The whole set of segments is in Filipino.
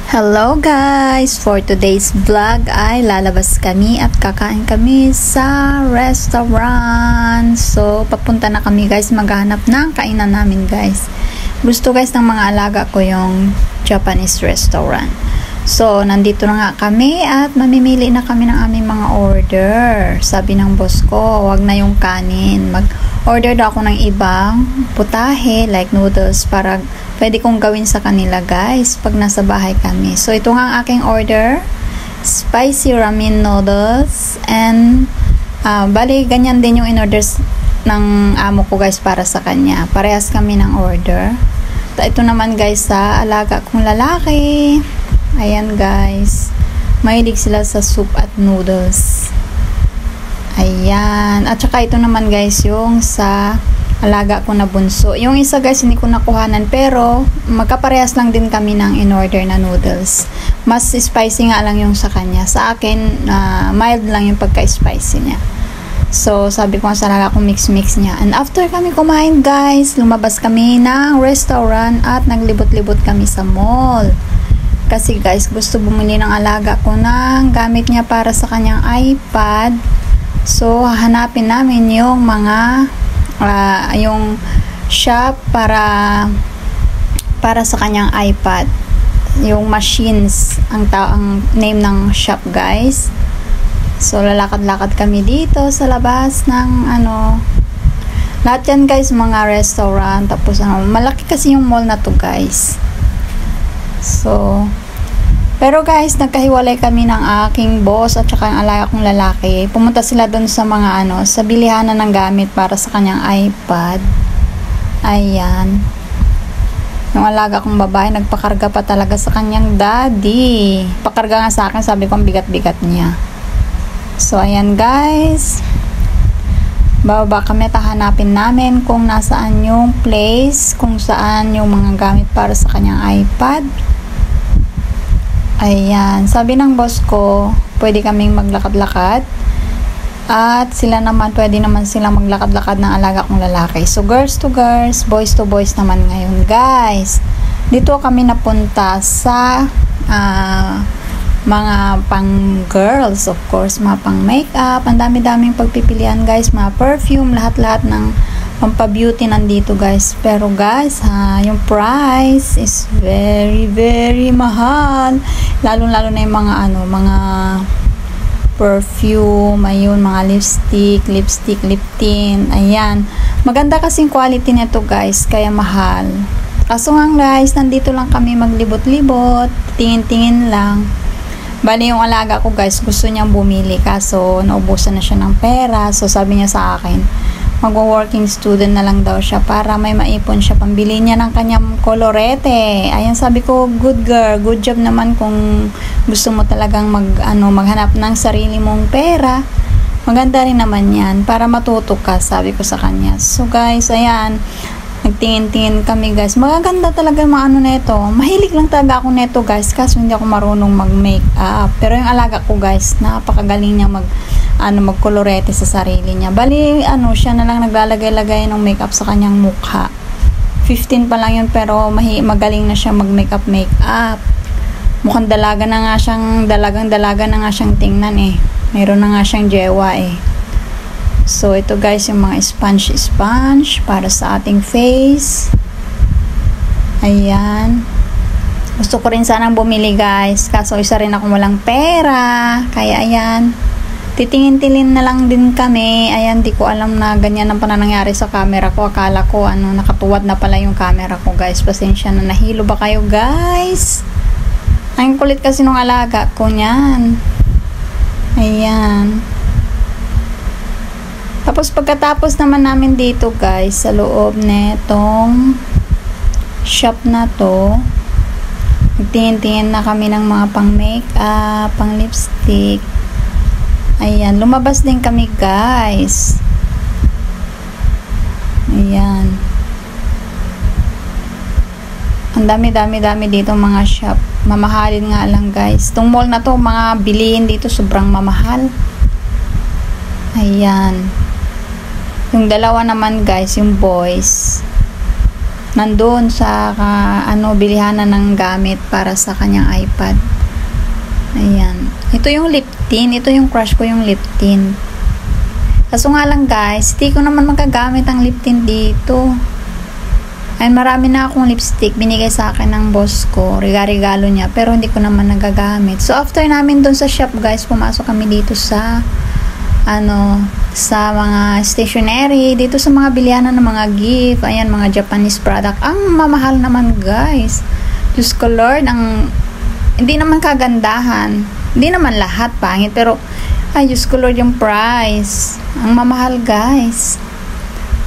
Hello guys! For today's vlog ay lalabas kami at kakain kami sa restaurant. So, papunta na kami guys, maghanap ng kainan namin guys. Gusto guys ng mga alaga ko yung Japanese restaurant. So, nandito na nga kami at mamimili na kami ng aming mga order. Sabi ng boss ko, wag na yung kanin. Mag-order daw ako ng ibang putahe like noodles para pwede kong gawin sa kanila guys pag nasa bahay kami. So, ito nga ang aking order. Spicy ramen noodles and bali, ganyan din yung in-orders ng amo ko guys para sa kanya. Parehas kami ng order. Ito naman guys sa alaga kong lalaki. Ayan guys, mahilig sila sa soup at noodles. Ayan, at saka ito naman guys yung sa alaga ko na bunso. Yung isa guys hindi ko nakuhanan pero magkaparehas lang din kami ng in-order na noodles. Mas spicy nga lang yung sa kanya. Sa akin, mild lang yung pagka-spicy niya. So, sabi ko sa alaga ko mix-mix niya. And after kami kumain guys, lumabas kami ng restaurant at naglibot-libot kami sa mall. Kasi guys, gusto bumili ng alaga ko ng gamit niya para sa kanyang iPad. So, hahanapin namin yung mga yung shop para sa kanyang iPad. Yung machines ang name ng shop guys. So, lalakad-lakad kami dito sa labas ng lahat yan guys, mga restaurant. Tapos malaki kasi yung mall na to guys. So, pero guys, nagkahiwalay kami ng aking boss at saka ang alaga kong lalaki. Pumunta sila doon sa mga sa bilihanan ng gamit para sa kanyang iPad. Ayan. Yung alaga kong babae, nagpakarga pa talaga sa kanyang daddy. Pakarga nga sa akin, sabi ko ang bigat-bigat niya. So, ayan guys. Bababa kami at hanapin namin kung nasaan yung place, kung saan yung mga gamit para sa kanyang iPad. Ayan, sabi ng boss ko, pwede kaming maglakad-lakad. At sila naman, pwede naman silang maglakad-lakad ng alaga kong lalaki. So, girls to girls, boys to boys naman ngayon, guys. Dito kami napunta sa mga pang girls, of course, mga pang makeup. Ang dami-daming pagpipilian, guys. Mga perfume, lahat-lahat ng pampabeauty nandito guys. Pero guys, yung price is very very mahal. Lalo-lalo na yung mga perfume, ayun, mga lipstick, lip tint. Ayan. Maganda kasing quality nito guys, kaya mahal. Kaso nga guys, nandito lang kami maglibot-libot, tingin-tingin lang. Bali yung alaga ko guys, gusto niyang bumili kaso naubusan na siya ng pera. So sabi niya sa akin, magwo-working student na lang daw siya para may maipon siya pambili niya ng kanyang kolorete. Ayan, sabi ko, good girl, good job naman kung gusto mo talagang maghanap ng sarili mong pera. Maganda rin naman yan para matuto ka, sabi ko sa kanya. So guys, ayan, nagtingin-tingin kami guys. Magaganda talaga yung mga neto. Mahilig lang talaga ako neto guys kaso hindi ako marunong mag-makeup. Pero yung alaga ko guys, napakagaling niya magkolorete sa sarili niya. Bali, siya na lang naglalagay-lagay ng makeup sa kanyang mukha. 15 pa lang yun pero magaling na siya mag-makeup. Mukhang dalaga na nga siyang, dalagang-dalaga na nga siyang tingnan eh. Mayroon na nga siyang jewa eh. So, ito guys, yung mga sponge para sa ating face. Ayan. Gusto ko rin sanang bumili guys. Kaso isa rin akong walang pera. Kaya ayan. Titingin-tilin na lang din kami. Ayan, di ko alam na ganyan ang panangyari sa camera ko. Akala ko, nakatuwad na pala yung camera ko guys. Pasensya na, nahilo ba kayo guys? Ang kulit kasi nung alaga ko niyan. Ayan. Tapos pagkatapos naman namin dito guys, sa loob netong shop na to, nagtingin-tingin na kami ng mga pang makeup, pang lipstick. Ayan, lumabas din kami guys. Ayan. Ang dami dito mga shop. Mamahalin nga lang guys. Itong mall na to, mga bilihin dito sobrang mamahal. Ayan. Yung dalawa naman guys, yung boys. nandun sa bilihanan ng gamit para sa kanyang iPad. Ayan. Ito yung lip tint. Ito yung crush ko, yung lip tint. Kaso nga lang guys, hindi ko naman magagamit ang lip tint dito. Ayun, marami na akong lipstick. Binigay sa akin ng boss ko. Regalo niya. Pero hindi ko naman nagagamit. So, after namin dun sa shop guys, pumasok kami dito sa sa mga stationery, dito sa mga bilihanan ng mga gift, ayan, mga Japanese product. Ang mamahal naman guys. Diyos ko Lord, hindi naman kagandahan. Hindi naman lahat pangit, pero ay Diyos ko Lord, yung price. Ang mamahal guys.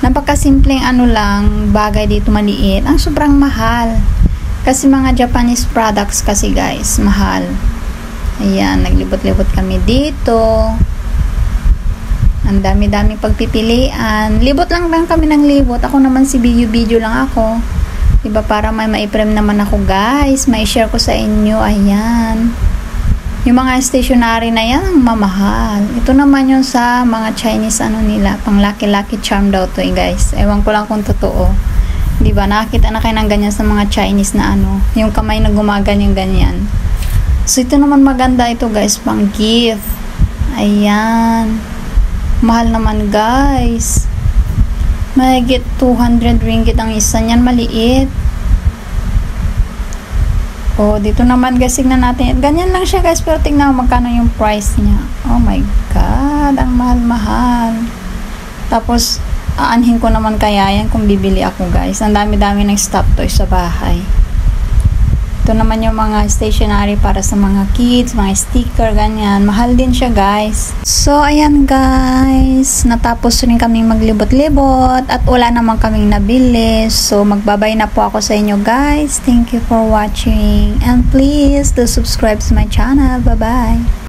Napakasimpleng lang, bagay dito maliit. Ang sobrang mahal. Kasi mga Japanese products kasi guys, mahal. Ayan, naglibot-libot kami dito. Ang dami-dami pagpipilian. Libot lang kami ng libot. Ako naman si video lang ako. Diba, para may maiprem naman ako guys. Mai-share ko sa inyo. Ayan. Yung mga stationery na yan, ang mamahal. Ito naman yung sa mga Chinese nila. Pang lucky charm daw to guys. Ewan ko lang kung totoo. Diba, nakakita na kayo ng ganyan sa mga Chinese na yung kamay na gumaganyan ganyan. So, ito naman maganda ito guys. Pang gift. Ayan. Mahal naman guys. Mahigit 200 ringgit ang isa niyan, maliit. Oh, dito naman guys, tignan natin. Ganyan lang siya guys, pero tignan mo magkano yung price niya. Oh my god, ang mahal-mahal. Tapos aanhin ko naman kaya yan kung bibili ako guys. Ang dami-dami ng stop toys sa bahay. Ito naman yung mga stationery para sa mga kids, mga sticker, ganyan. Mahal din siya guys. So, ayan guys. Natapos rin kaming maglibot-libot at wala naman kaming nabili. So, magbabay na po ako sa inyo guys. Thank you for watching. And please do subscribe to my channel. Bye-bye.